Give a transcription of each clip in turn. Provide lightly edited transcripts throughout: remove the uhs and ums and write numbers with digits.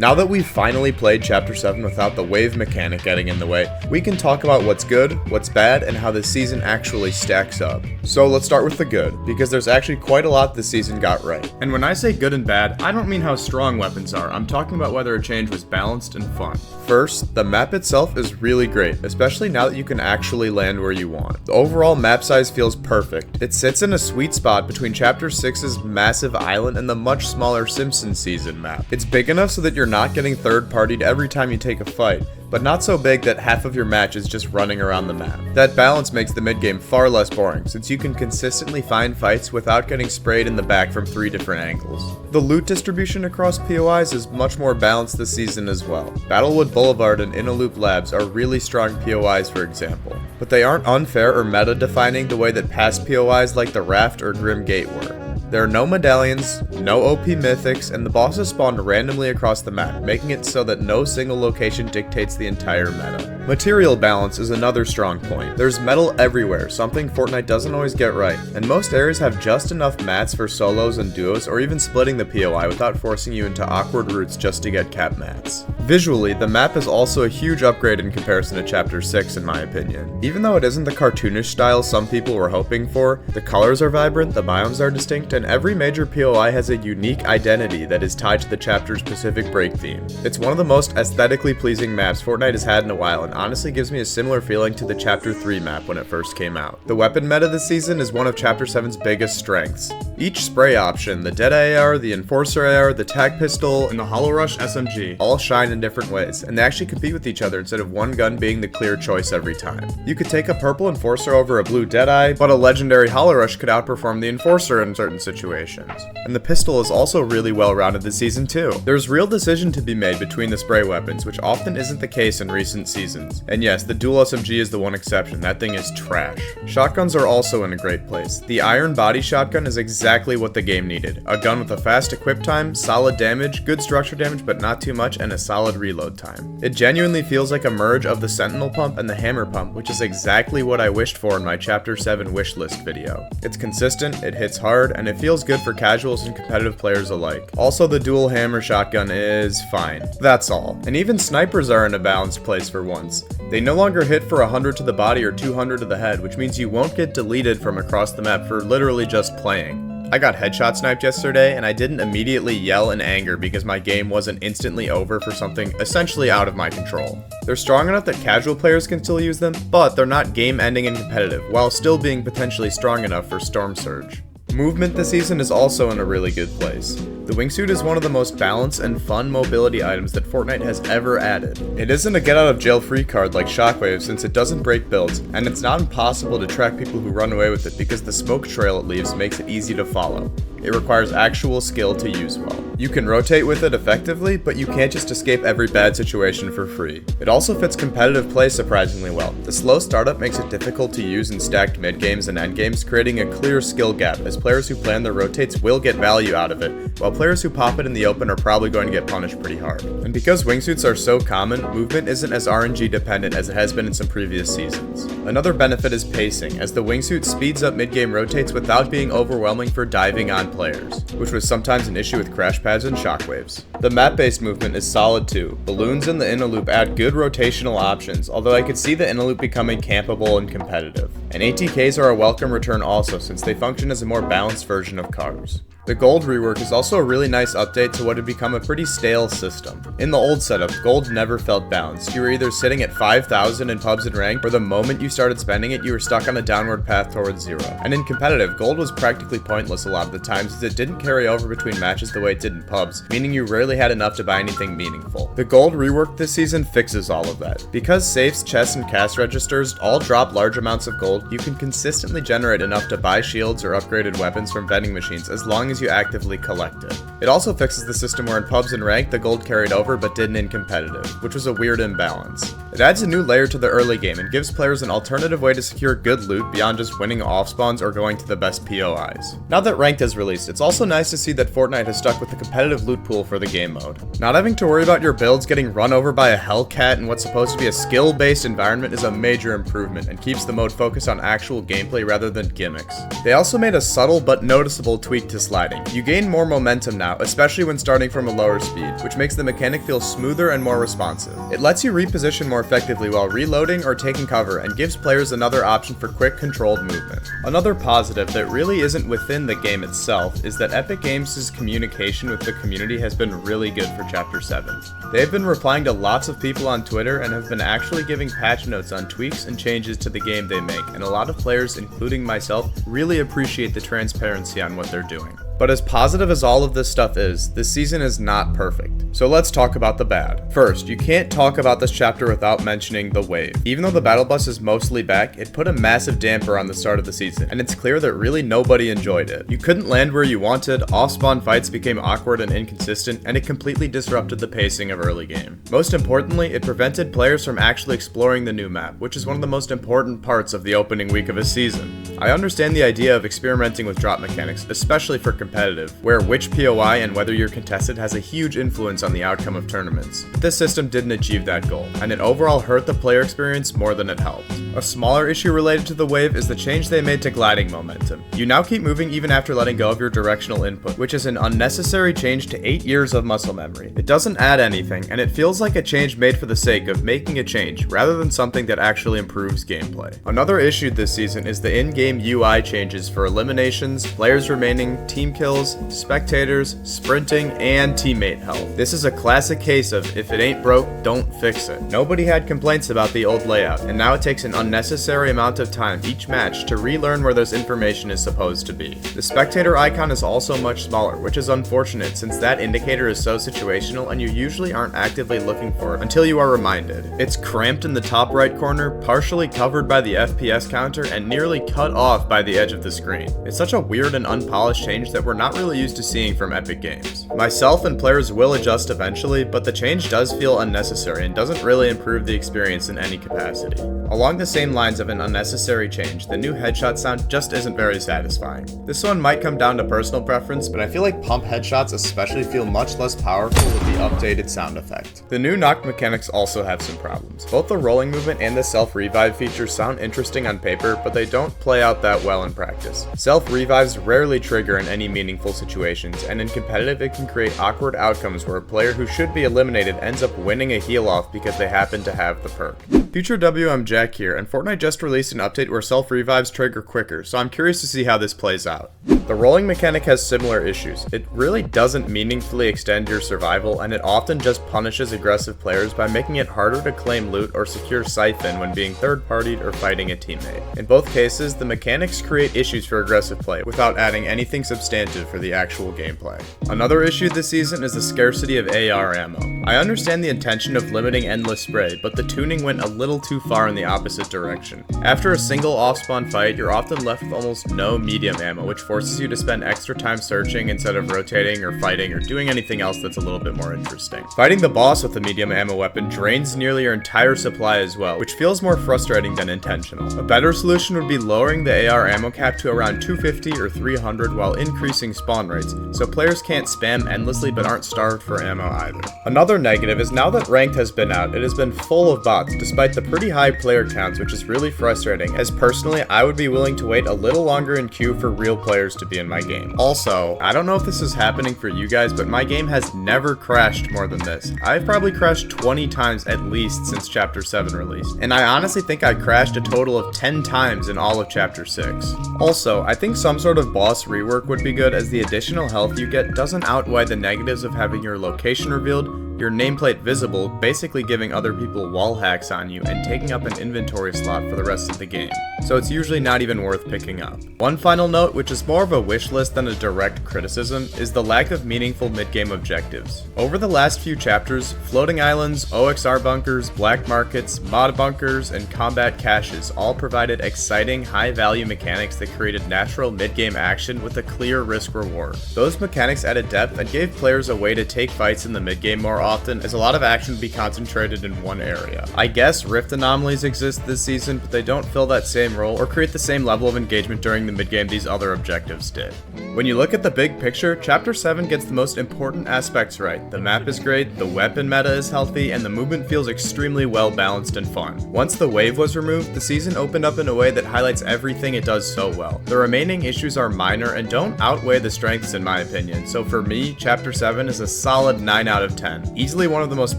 Now that we've finally played Chapter 7 without the wave mechanic getting in the way, we can talk about what's good, what's bad, and how this season actually stacks up. So let's start with the good, because there's actually quite a lot this season got right. And when I say good and bad, I don't mean how strong weapons are, I'm talking about whether a change was balanced and fun. First, the map itself is really great, especially now that you can actually land where you want. The overall map size feels perfect. It sits in a sweet spot between Chapter 6's massive island and the much smaller Simpsons season map. It's big enough so that you're not getting third-partied every time you take a fight, but not so big that half of your match is just running around the map. That balance makes the mid-game far less boring, since you can consistently find fights without getting sprayed in the back from 3 different angles. The loot distribution across POIs is much more balanced this season as well. Battlewood Boulevard and Inner-Loop Labs are really strong POIs, for example, but they aren't unfair or meta-defining the way that past POIs like the Raft or Grim Gate were. There are no medallions, no OP mythics, and the bosses spawn randomly across the map, making it so that no single location dictates the entire meta. Material balance is another strong point. There's metal everywhere, something Fortnite doesn't always get right, and most areas have just enough mats for solos and duos, or even splitting the POI without forcing you into awkward routes just to get cap mats. Visually, the map is also a huge upgrade in comparison to Chapter 6 in my opinion. Even though it isn't the cartoonish style some people were hoping for, the colors are vibrant, the biomes are distinct, and every major POI has a unique identity that is tied to the chapter's Pacific Break theme. It's one of the most aesthetically pleasing maps Fortnite has had in a while, and honestly gives me a similar feeling to the Chapter 3 map when it first came out. The weapon meta this season is one of Chapter 7's biggest strengths. Each spray option, the Dead AR, the Enforcer AR, the Tag Pistol, and the Hollow Rush SMG, all shine in different ways, and they actually compete with each other instead of one gun being the clear choice every time. You could take a purple Enforcer over a blue Deadeye, but a legendary Hollow Rush could outperform the Enforcer in certain situations. And the pistol is also really well rounded this season too. There's real decision to be made between the spray weapons, which often isn't the case in recent seasons. And yes, the dual SMG is the one exception, that thing is trash. Shotguns are also in a great place. The Iron Body Shotgun is exactly what the game needed. A gun with a fast equip time, solid damage, good structure damage but not too much, and a solid reload time. It genuinely feels like a merge of the Sentinel Pump and the Hammer Pump, which is exactly what I wished for in my Chapter 7 wishlist video. It's consistent, it hits hard, and it feels good for casuals and competitive players alike. Also, the dual hammer shotgun is fine. That's all. And even snipers are in a balanced place for once. They no longer hit for 100 to the body or 200 to the head, which means you won't get deleted from across the map for literally just playing. I got headshot sniped yesterday, and I didn't immediately yell in anger because my game wasn't instantly over for something essentially out of my control. They're strong enough that casual players can still use them, but they're not game-ending and competitive, while still being potentially strong enough for Storm Surge. Movement this season is also in a really good place. The wingsuit is one of the most balanced and fun mobility items that Fortnite has ever added. It isn't a get out of jail free card like Shockwave since it doesn't break builds, and it's not impossible to track people who run away with it because the smoke trail it leaves makes it easy to follow. It requires actual skill to use well. You can rotate with it effectively, but you can't just escape every bad situation for free. It also fits competitive play surprisingly well. The slow startup makes it difficult to use in stacked mid-games and endgames, creating a clear skill gap, as players who plan their rotates will get value out of it, while players who pop it in the open are probably going to get punished pretty hard. And because wingsuits are so common, movement isn't as RNG dependent as it has been in some previous seasons. Another benefit is pacing, as the wingsuit speeds up mid-game rotates without being overwhelming for diving on players, which was sometimes an issue with crash pads and shockwaves. The map-based movement is solid too. Balloons in the inner loop add good rotational options, although I could see the inner loop becoming campable and competitive. And ATKs are a welcome return also, since they function as a more balanced version of cars. The gold rework is also a really nice update to what had become a pretty stale system. In the old setup, gold never felt balanced. You were either sitting at 5,000 in pubs and rank, or the moment you started spending it, you were stuck on a downward path towards zero. And in competitive, gold was practically pointless a lot of the times as it didn't carry over between matches the way it did in pubs, meaning you rarely had enough to buy anything meaningful. The gold rework this season fixes all of that. Because safes, chests, and cast registers all drop large amounts of gold, you can consistently generate enough to buy shields or upgraded weapons from vending machines as long as you actively collect it. It also fixes the system where in pubs and ranked the gold carried over but didn't in competitive, which was a weird imbalance. It adds a new layer to the early game and gives players an alternative way to secure good loot beyond just winning off spawns or going to the best POIs. Now that Ranked is released, it's also nice to see that Fortnite has stuck with the competitive loot pool for the game mode. Not having to worry about your builds getting run over by a Hellcat in what's supposed to be a skill-based environment is a major improvement and keeps the mode focused on actual gameplay rather than gimmicks. They also made a subtle but noticeable tweak to sliding. You gain more momentum now, especially when starting from a lower speed, which makes the mechanic feel smoother and more responsive. It lets you reposition more effectively while reloading or taking cover and gives players another option for quick controlled movement. Another positive that really isn't within the game itself is that Epic Games' communication with the community has been really good for Chapter 7. They've been replying to lots of people on Twitter and have been actually giving patch notes on tweaks and changes to the game they make, and a lot of players, including myself, really appreciate the transparency on what they're doing. But as positive as all of this stuff is, this season is not perfect. So let's talk about the bad. First, you can't talk about this chapter without mentioning the wave. Even though the battle bus is mostly back, it put a massive damper on the start of the season, and it's clear that really nobody enjoyed it. You couldn't land where you wanted, off-spawn fights became awkward and inconsistent, and it completely disrupted the pacing of early game. Most importantly, it prevented players from actually exploring the new map, which is one of the most important parts of the opening week of a season. I understand the idea of experimenting with drop mechanics, especially for competitive, where which POI and whether you're contested has a huge influence on the outcome of tournaments. But this system didn't achieve that goal, and it overall hurt the player experience more than it helped. A smaller issue related to the wave is the change they made to gliding momentum. You now keep moving even after letting go of your directional input, which is an unnecessary change to 8 years of muscle memory. It doesn't add anything, and it feels like a change made for the sake of making a change, rather than something that actually improves gameplay. Another issue this season is the in-game UI changes for eliminations, players remaining, team kills, spectators, sprinting, and teammate health. This is a classic case of if it ain't broke, don't fix it. Nobody had complaints about the old layout, and now it takes an unnecessary amount of time each match to relearn where this information is supposed to be. The spectator icon is also much smaller, which is unfortunate since that indicator is so situational and you usually aren't actively looking for it until you are reminded. It's cramped in the top right corner, partially covered by the FPS counter, and nearly cut off by the edge of the screen. It's such a weird and unpolished change that we're not really used to seeing from Epic Games. Myself and players will adjust eventually, but the change does feel unnecessary and doesn't really improve the experience in any capacity. Along the same lines of an unnecessary change, the new headshot sound just isn't very satisfying. This one might come down to personal preference, but I feel like pump headshots especially feel much less powerful with the updated sound effect. The new knock mechanics also have some problems. Both the rolling movement and the self-revive features sound interesting on paper, but they don't play out that well in practice. Self-revives rarely trigger in any meaningful situations, and in competitive it can create awkward outcomes where a player who should be eliminated ends up winning a heal off because they happen to have the perk. Future WMJack here, and Fortnite just released an update where self-revives trigger quicker, so I'm curious to see how this plays out. The rolling mechanic has similar issues. It really doesn't meaningfully extend your survival, and it often just punishes aggressive players by making it harder to claim loot or secure siphon when being third-partied or fighting a teammate. In both cases, the mechanics create issues for aggressive play without adding anything substantive for the actual gameplay. Another issue this season is the scarcity of AR ammo. I understand the intention of limiting endless spray, but the tuning went a little too far in the opposite direction. After a single off-spawn fight, you're often left with almost no medium ammo, which forces you to spend extra time searching instead of rotating or fighting or doing anything else that's a little bit more interesting. Fighting the boss with a medium ammo weapon drains nearly your entire supply as well, which feels more frustrating than intentional. A better solution would be lowering the AR ammo cap to around 250 or 300 while increasing spawn rates, so players can't spam endlessly but aren't starved for ammo either. Another negative is now that Ranked has been out, it has been full of bots despite the pretty high player counts, which is really frustrating, as personally I would be willing to wait a little longer in queue for real players to be in my game. Also, I don't know if this is happening for you guys, but my game has never crashed more than this. I've probably crashed 20 times at least since Chapter 7 released, and I honestly think I crashed a total of 10 times in all of Chapter 6. Also, I think some sort of boss rework would be good, as the additional health you get doesn't outweigh the negatives of having your location revealed, your nameplate visible, basically giving other people wall hacks on you, and taking up an inventory slot for the rest of the game, so it's usually not even worth picking up. One final note, which is more of a wish list than a direct criticism, is the lack of meaningful mid-game objectives. Over the last few chapters, floating islands, OXR bunkers, black markets, mod bunkers, and combat caches all provided exciting, high-value mechanics that created natural mid-game action with a clear risk-reward. Those mechanics added depth and gave players a way to take fights in the mid-game more often, as a lot of action would be concentrated in one area. I guess rift anomalies exist this season, but they don't fill that same role or create the same level of engagement during the mid-game these other objectives did. When you look at the big picture, Chapter 7 gets the most important aspects right. The map is great, the weapon meta is healthy, and the movement feels extremely well balanced and fun. Once the wave was removed, the season opened up in a way that highlights everything it does so well. The remaining issues are minor and don't outweigh the strengths in my opinion, so for me, Chapter 7 is a solid 9 out of 10. Easily one of the most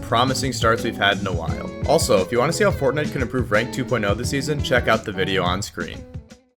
promising starts we've had in a while. Also, if you want to see how Fortnite can improve Rank 2.0 this season, check out the video on screen.